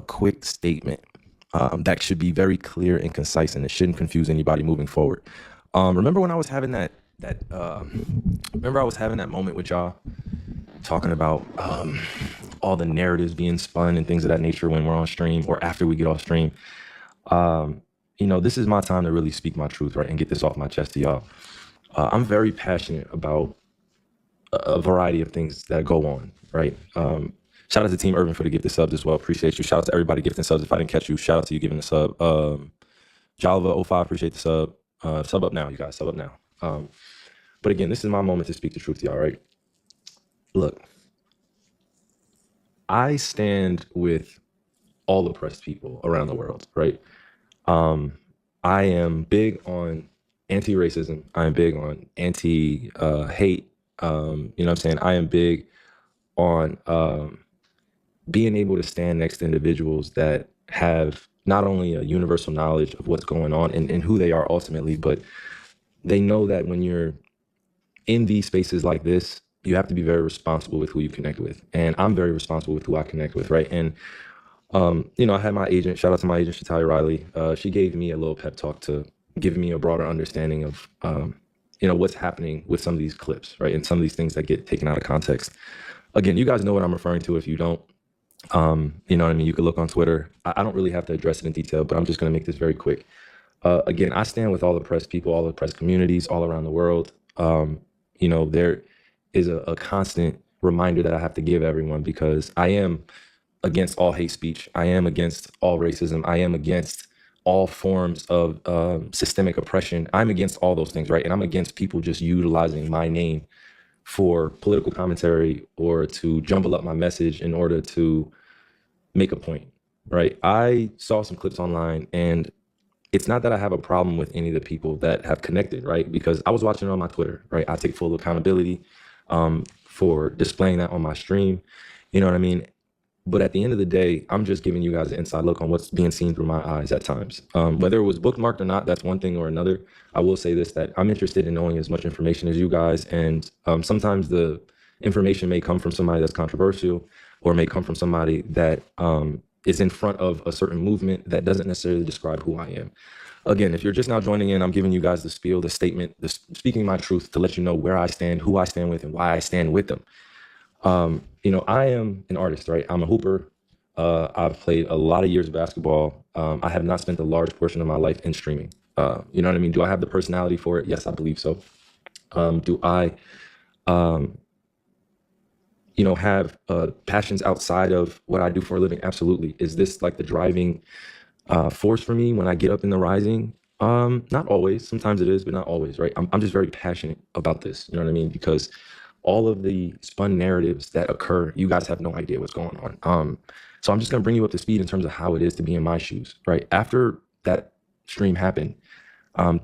quick statement that should be very clear and concise, and it shouldn't confuse anybody moving forward. Remember when I was having remember I was having that moment with y'all talking about all the narratives being spun and things of that nature when we're on stream or after we get off stream. This is my time to really speak my truth, right, and get this off my chest to y'all. I'm very passionate about a variety of things that go on, right? Shout out to Team Urban for the gifted subs as well. Appreciate you. Shout out to everybody gifting subs. If I didn't catch you, shout out to you giving the sub. Jalva05, appreciate the sub. Sub up now, you guys. Sub up now. But again, this is my moment to speak the truth to y'all, right? Look, I stand with all oppressed people around the world, right? I am big on anti-racism. I am big on anti-hate. You know what I'm saying? I am big on being able to stand next to individuals that have not only a universal knowledge of what's going on and who they are ultimately, but they know that when you're in these spaces like this, you have to be very responsible with who you connect with. And I'm very responsible with who I connect with, right? And, I had my agent, shout out to my agent, Shatalia Riley. She gave me a little pep talk to give me a broader understanding of, what's happening with some of these clips, right? And some of these things that get taken out of context. Again, you guys know what I'm referring to. If you don't, you know what I mean? You could look on Twitter. I don't really have to address it in detail, but I'm just going to make this very quick. Again, I stand with all the oppressed people, all the oppressed communities all around the world. There is a constant reminder that I have to give everyone because I am against all hate speech. I am against all racism. I am against all forms of systemic oppression. I'm against all those things, right? And I'm against people just utilizing my name for political commentary or to jumble up my message in order to make a point, right? I saw some clips online, and it's not that I have a problem with any of the people that have connected, right? Because I was watching it on my Twitter, right? I take full accountability for displaying that on my stream. You know what I mean? But at the end of the day, I'm just giving you guys an inside look on what's being seen through my eyes at times. Whether it was bookmarked or not, that's one thing or another. I will say this, that I'm interested in knowing as much information as you guys. And sometimes the information may come from somebody that's controversial or may come from somebody that is in front of a certain movement that doesn't necessarily describe who I am. Again, if you're just now joining in, I'm giving you guys the spiel, the statement, speaking my truth to let you know where I stand, who I stand with, and why I stand with them. I am an artist, right? I'm a hooper. I've played a lot of years of basketball. I have not spent a large portion of my life in streaming. You know what I mean? Do I have the personality for it? Yes, I believe so. Do I, have passions outside of what I do for a living? Absolutely. Is this like the driving force for me when I get up in the rising? Not always. Sometimes it is, but not always, right? I'm just very passionate about this. You know what I mean? Because all of the spun narratives that occur, you guys have no idea what's going on. So I'm just going to bring you up to speed in terms of how it is to be in my shoes, right? After that stream happened,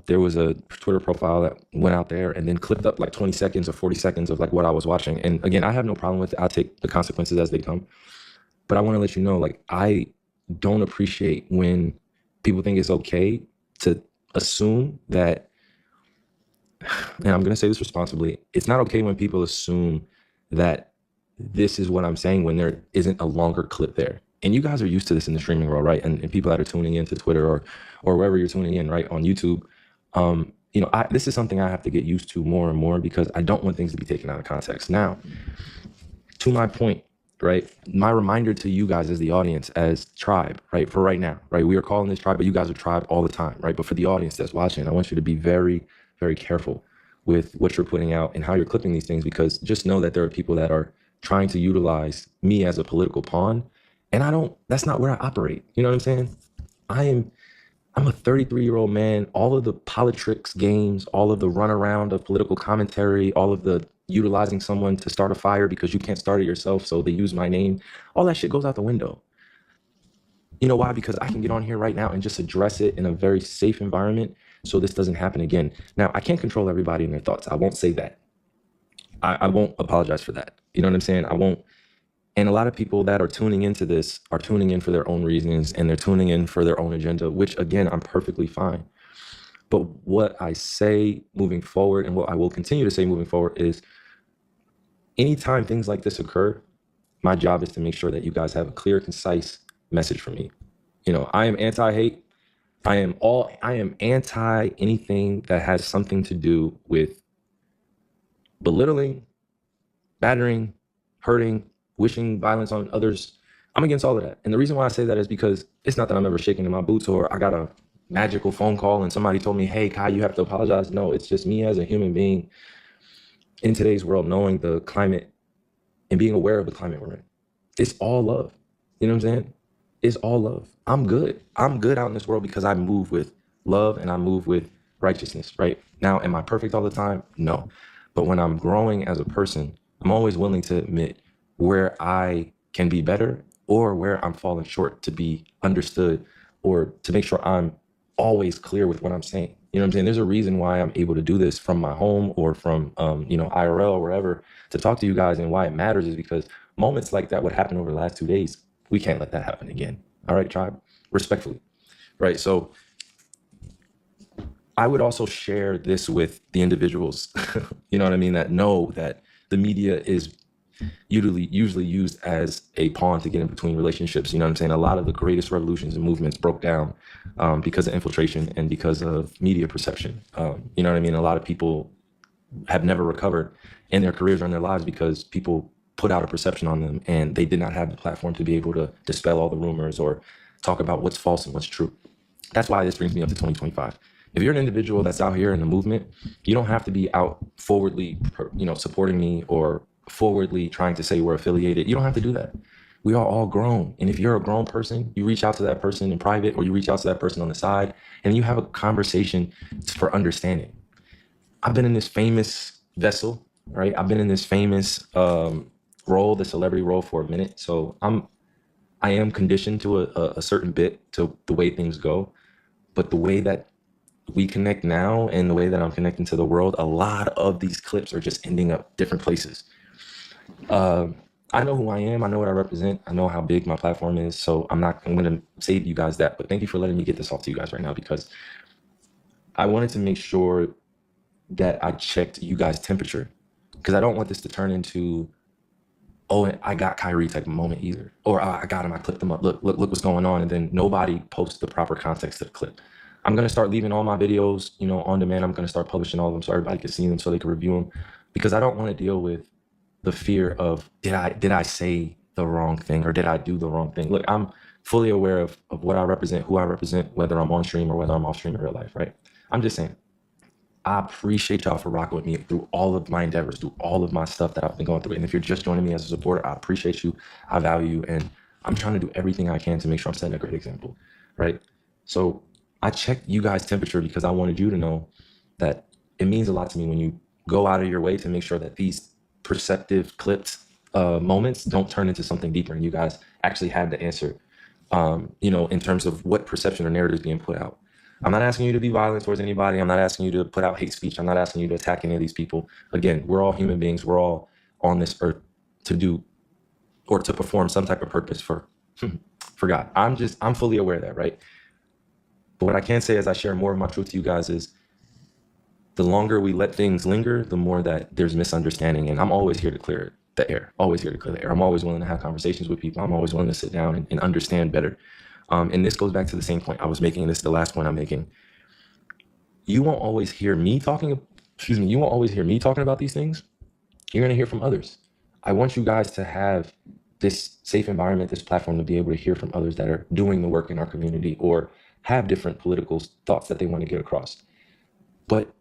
there was a Twitter profile that went out there and then clipped up like 20 seconds or 40 seconds of like what I was watching. And again, I have no problem with it. I'll take the consequences as they come. But I want to let you know, like, I don't appreciate when people think it's okay to assume that, and I'm going to say this responsibly, it's not okay when people assume that this is what I'm saying when there isn't a longer clip there. And you guys are used to this in the streaming world, right? And people that are tuning into Twitter or wherever you're tuning in, right, on YouTube, this is something I have to get used to more and more because I don't want things to be taken out of context. Now, to my point, right, my reminder to you guys as the audience, as tribe, right, for right now, right, we are calling this tribe, but you guys are tribe all the time, right? But for the audience that's watching, I want you to be very, very careful with what you're putting out and how you're clipping these things, because just know that there are people that are trying to utilize me as a political pawn. And that's not where I operate. You know what I'm saying? I'm a 33-year-old man. All of the politics games, all of the runaround of political commentary, all of the utilizing someone to start a fire because you can't start it yourself, so they use my name, all that shit goes out the window. You know why? Because I can get on here right now and just address it in a very safe environment so this doesn't happen again. Now, I can't control everybody and their thoughts. I won't say that. I won't apologize for that. You know what I'm saying? I won't. And a lot of people that are tuning into this are tuning in for their own reasons and they're tuning in for their own agenda, which again, I'm perfectly fine. But what I say moving forward and what I will continue to say moving forward is anytime things like this occur, my job is to make sure that you guys have a clear, concise message from me. You know, I am anti-hate. I am anti anything that has something to do with belittling, battering, hurting, wishing violence on others. I'm against all of that. And the reason why I say that is because it's not that I'm ever shaking in my boots or I got a magical phone call and somebody told me, hey, Kai, you have to apologize. No, it's just me as a human being in today's world, knowing the climate and being aware of the climate we're in. It's all love. You know what I'm saying? It's all love. I'm good. I'm good out in this world because I move with love and I move with righteousness, right? Now, am I perfect all the time? No. But when I'm growing as a person, I'm always willing to admit where I can be better or where I'm falling short to be understood or to make sure I'm always clear with what I'm saying. You know what I'm saying? There's a reason why I'm able to do this from my home or from, IRL or wherever to talk to you guys, and why it matters is because moments like that would happen over the last 2 days. We can't let that happen again. All right, tribe, respectfully. Right. So I would also share this with the individuals, you know what I mean, that know that the media is usually used as a pawn to get in between relationships. You know what I'm saying? A lot of the greatest revolutions and movements broke down because of infiltration and because of media perception. You know what I mean? A lot of people have never recovered in their careers or in their lives because people put out a perception on them and they did not have the platform to be able to dispel all the rumors or talk about what's false and what's true. That's why this brings me up to 2025. If you're an individual that's out here in the movement, you don't have to be out forwardly, supporting me or forwardly trying to say we're affiliated. You don't have to do that. We are all grown. And if you're a grown person, you reach out to that person in private or you reach out to that person on the side and you have a conversation for understanding. I've been in this famous vessel, right? I've been in this famous role, the celebrity role for a minute. So I am conditioned to a certain bit to the way things go. But the way that we connect now and the way that I'm connecting to the world, a lot of these clips are just ending up different places. I know who I am. I know what I represent. I know how big my platform is. So I'm going to say to you guys that. But thank you for letting me get this off to you guys right now, because I wanted to make sure that I checked you guys' temperature, because I don't want this to turn into, oh, I got Kyrie type of moment either. Or oh, I got him, I clipped him up. Look what's going on. And then nobody posts the proper context to the clip. I'm going to start leaving all my videos, on demand. I'm going to start publishing all of them so everybody can see them, so they can review them, because I don't want to deal with the fear of, did I say the wrong thing or did I do the wrong thing? Look, I'm fully aware of what I represent, who I represent, whether I'm on stream or whether I'm off stream in real life, right? I'm just saying, I appreciate y'all for rocking with me through all of my endeavors, through all of my stuff that I've been going through. And if you're just joining me as a supporter, I appreciate you. I value you. And I'm trying to do everything I can to make sure I'm setting a great example, right? So I checked you guys' temperature because I wanted you to know that it means a lot to me when you go out of your way to make sure that these perceptive clipped moments don't turn into something deeper. And you guys actually had the answer, in terms of what perception or narrative is being put out. I'm not asking you to be violent towards anybody. I'm not asking you to put out hate speech. I'm not asking you to attack any of these people. Again, we're all human beings. We're all on this earth to do or to perform some type of purpose for God. I'm fully aware of that, right? But what I can say as I share more of my truth to you guys is, the longer we let things linger, the more that there's misunderstanding. And I'm always here to clear the air, always here to clear the air. I'm always willing to have conversations with people. I'm always willing to sit down and understand better. And this goes back to the same point I was making, and this is the last point I'm making. You won't always hear me talking, you won't always hear me talking about these things. You're going to hear from others. I want you guys to have this safe environment, this platform, to be able to hear from others that are doing the work in our community or have different political thoughts that they want to get across. But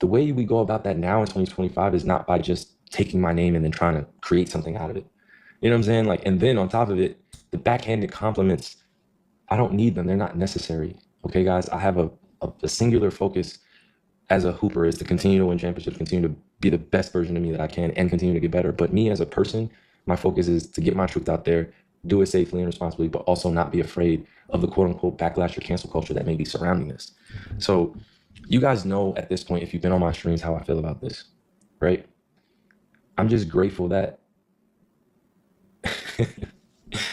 the way we go about that now in 2025 is not by just taking my name and then trying to create something out of it. You know what I'm saying? Like, and then on top of it, the backhanded compliments, I don't need them. They're not necessary. Okay, guys, I have a singular focus as a hooper is to continue to win championships, continue to be the best version of me that I can, and continue to get better. But me as a person, my focus is to get my truth out there, do it safely and responsibly, but also not be afraid of the quote unquote backlash or cancel culture that may be surrounding this. So you guys know at this point, if you've been on my streams, how I feel about this, right? I'm just grateful that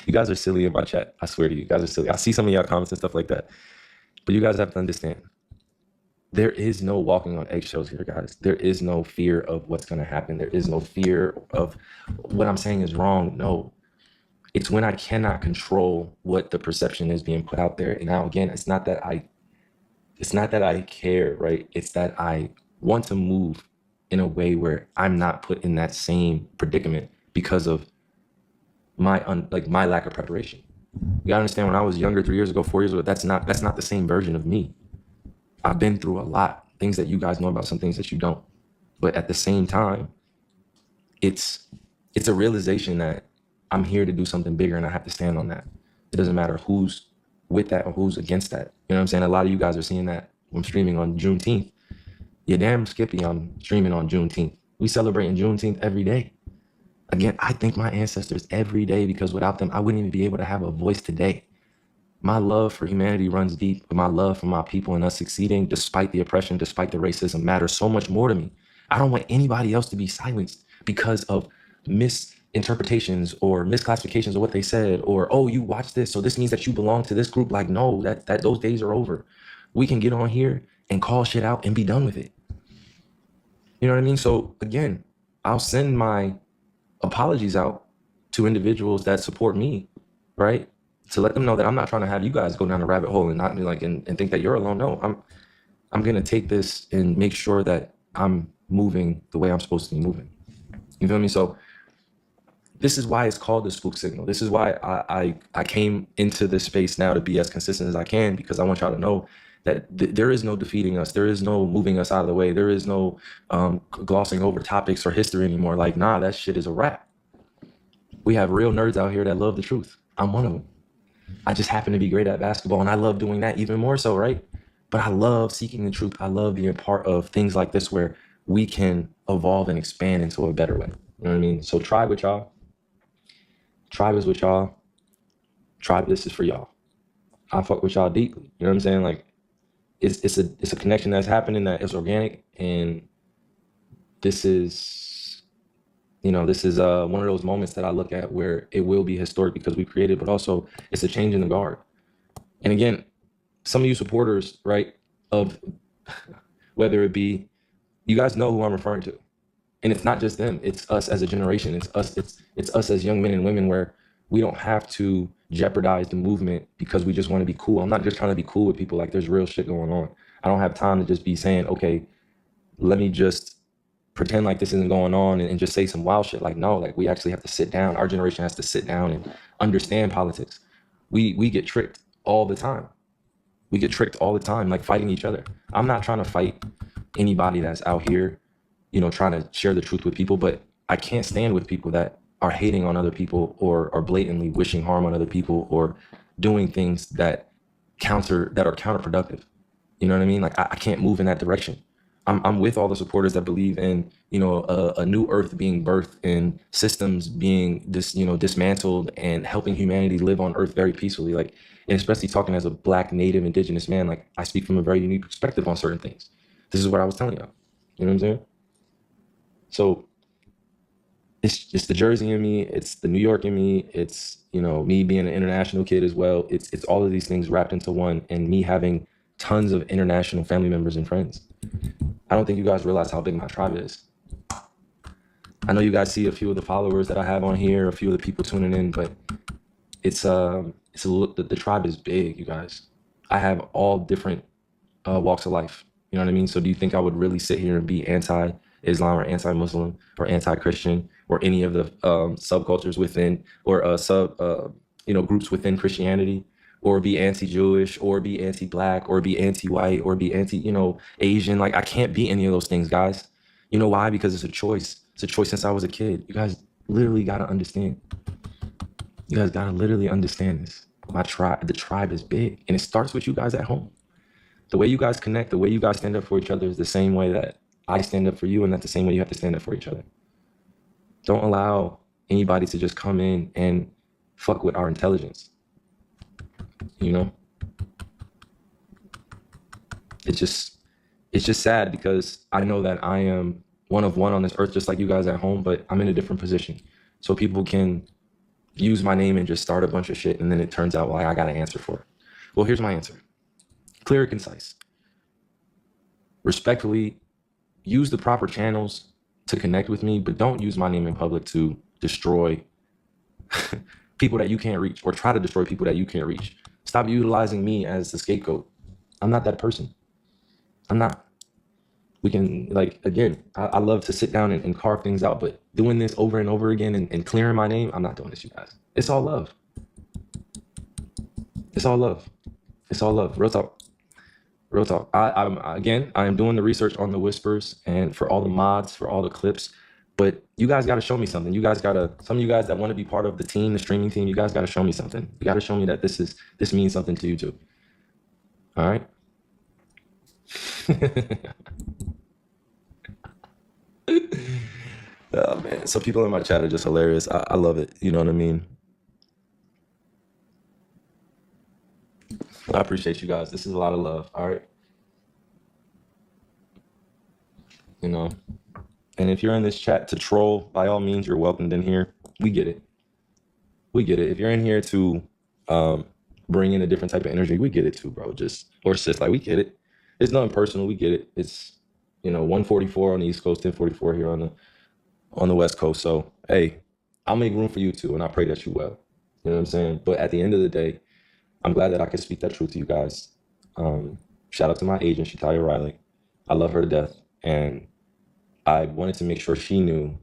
you guys are silly in my chat. I swear to you, you guys are silly. I see some of y'all comments and stuff like that, but you guys have to understand, there is no walking on eggshells here, guys. There is no fear of what's going to happen. There is no fear of what I'm saying is wrong. No, It's when I cannot control what the perception is being put out there. And now again, it's not that I care, right? It's that I want to move in a way where I'm not put in that same predicament because of my lack of preparation. You gotta understand, when I was younger, 3 years ago, 4 years ago, that's not the same version of me. I've been through a lot, things that you guys know about, some things that you don't. But at the same time, it's it's a realization that I'm here to do something bigger and I have to stand on that. It doesn't matter who's with that or who's against that. You know what I'm saying? A lot of you guys are seeing that I'm streaming on Juneteenth. Yeah, damn Skippy, I'm streaming on Juneteenth. We celebrating Juneteenth every day. Again, I thank my ancestors every day because without them, I wouldn't even be able to have a voice today. My love for humanity runs deep, but my love for my people and us succeeding, despite the oppression, despite the racism, matters so much more to me. I don't want anybody else to be silenced because of misinterpretations or misclassifications of what they said, or, oh, you watch this, so this means that you belong to this group. Like, no, that those days are over. We can get on here and call shit out and be done with it. You know what I mean? So again, I'll send my apologies out to individuals that support me, right? To let them know that I'm not trying to have you guys go down a rabbit hole and not be like and think that you're alone. No, I'm gonna take this and make sure that I'm moving the way I'm supposed to be moving. You feel me? So this is why it's called the spook signal. This is why I came into this space now to be as consistent as I can, because I want y'all to know that there is no defeating us. There is no moving us out of the way. There is no glossing over topics or history anymore. Like, nah, that shit is a wrap. We have real nerds out here that love the truth. I'm one of them. I just happen to be great at basketball, and I love doing that even more so, right? But I love seeking the truth. I love being part of things like this where we can evolve and expand into a better way. You know what I mean? So tribe with y'all. Tribe is with y'all. Tribe, this is for y'all. I fuck with y'all deeply. You know what I'm saying? Like, it's a connection that's happening that is organic, and this is one of those moments that I look at where it will be historic because we created, but also it's a change in the guard. And again, some of you supporters, right, of whether it be, you guys know who I'm referring to. And it's not just them, it's us as a generation. It's us as young men and women, where we don't have to jeopardize the movement because we just want to be cool. I'm not just trying to be cool with people. Like, there's real shit going on. I don't have time to just be saying, okay, let me just pretend like this isn't going on and just say some wild shit. Like, no, like, we actually have to sit down. Our generation has to sit down and understand politics. We get tricked all the time. We get tricked all the time, like fighting each other. I'm not trying to fight anybody that's out here, trying to share the truth with people, but I can't stand with people that are hating on other people or are blatantly wishing harm on other people or doing things that are counterproductive. You know what I mean? Like, I can't move in that direction. I'm with all the supporters that believe in, a new earth being birthed and systems being dismantled and helping humanity live on earth very peacefully. Like, and especially talking as a Black, Native, Indigenous man, like, I speak from a very unique perspective on certain things. This is what I was telling y'all. You know what I'm saying? So it's the Jersey in me, it's the New York in me, it's me being an international kid as well. It's all of these things wrapped into one, and me having tons of international family members and friends. I don't think you guys realize how big my tribe is. I know you guys see a few of the followers that I have on here, a few of the people tuning in, but the tribe is big, you guys. I have all different walks of life. You know what I mean? So do you think I would really sit here and be anti-Islam or anti-Muslim or anti-Christian or any of the subcultures within or groups within Christianity, or be anti-Jewish or be anti-Black or be anti-white or be anti Asian? Like, I can't be any of those things, guys. You know why? Because it's a choice. It's a choice since I was a kid. You guys literally got to understand. You guys got to literally understand this. The tribe is big, and it starts with you guys at home. The way you guys connect, the way you guys stand up for each other is the same way that I stand up for you, and that's the same way you have to stand up for each other. Don't allow anybody to just come in and fuck with our intelligence. It's just sad, because I know that I am one of one on this earth, just like you guys at home, but I'm in a different position. So people can use my name and just start a bunch of shit, and then it turns out, well, I got an answer for it. Well, here's my answer. Clear and concise. Respectfully, use the proper channels to connect with me, but don't use my name in public to destroy people that you can't reach, or try to destroy people that you can't reach. Stop utilizing me as the scapegoat. I'm not that person. I'm not. We can, like, again, I love to sit down and carve things out, but doing this over and over again and clearing my name, I'm not doing this, you guys. It's all love. It's all love. It's all love. Real talk. Real talk. I am doing the research on the whispers and for all the mods, for all the clips. But you guys got to show me something. You guys got to, some of you guys that want to be part of the team, the streaming team, you guys got to show me something. You got to show me that this means something to you too. All right. Oh man, some people in my chat are just hilarious. I love it. You know what I mean? I appreciate you guys. This is a lot of love. All right. You know, and if you're in this chat to troll, by all means, you're welcomed in here. We get it. We get it. If you're in here to bring in a different type of energy, we get it too, bro. Just, or sis, like, we get it. It's nothing personal. We get it. It's, 144 on the East Coast, 1044 here on the West Coast. So, hey, I'll make room for you too, and I pray that you well. You know what I'm saying? But at the end of the day, I'm glad that I could speak that truth to you guys. Shout out to my agent, Shataya Riley. I love her to death, and I wanted to make sure she knew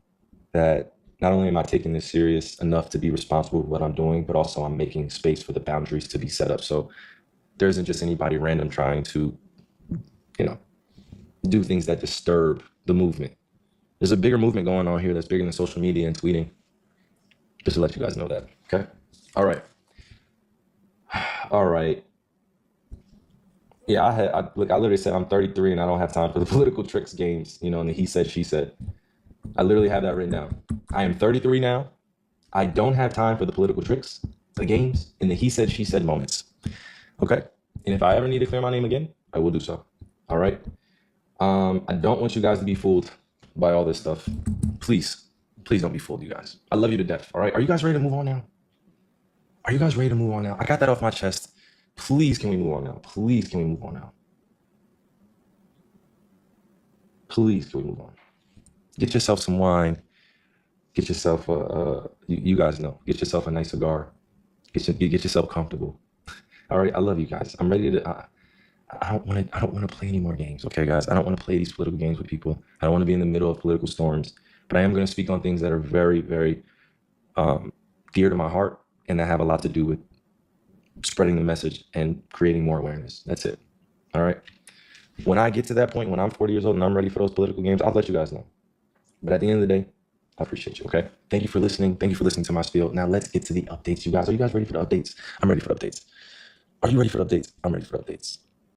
that not only am I taking this serious enough to be responsible with what I'm doing, but also I'm making space for the boundaries to be set up. So there isn't just anybody random trying to, do things that disturb the movement. There's a bigger movement going on here that's bigger than social media and tweeting. Just to let you guys know that. Okay. All right. All right. Yeah, I literally said I'm 33 and I don't have time for the political tricks games, and the he said, she said. I literally have that written down. I am 33 now. I don't have time for the political tricks, the games, and the he said, she said moments. Okay. And if I ever need to clear my name again, I will do so. All right. I don't want you guys to be fooled by all this stuff. Please don't be fooled, you guys. I love you to death. All right. Are you guys ready to move on now? Are you guys ready to move on now? I got that off my chest. Please, can we move on now? Please, can we move on now? Please, can we move on? Get yourself some wine. Get yourself you guys know. Get yourself a nice cigar. Get yourself comfortable. All right, I love you guys. I'm ready to. I don't want to play any more games. Okay, guys. I don't want to play these political games with people. I don't want to be in the middle of political storms. But I am going to speak on things that are very, very dear to my heart, and that have a lot to do with spreading the message and creating more awareness. That's it. All right. When I get to that point, when I'm 40 years old and I'm ready for those political games, I'll let you guys know. But at the end of the day, I appreciate you, okay? Thank you for listening. Thank you for listening to my spiel. Now let's get to the updates, you guys. Are you guys ready for the updates? I'm ready for the updates. Are you ready for the updates? I'm ready for the updates.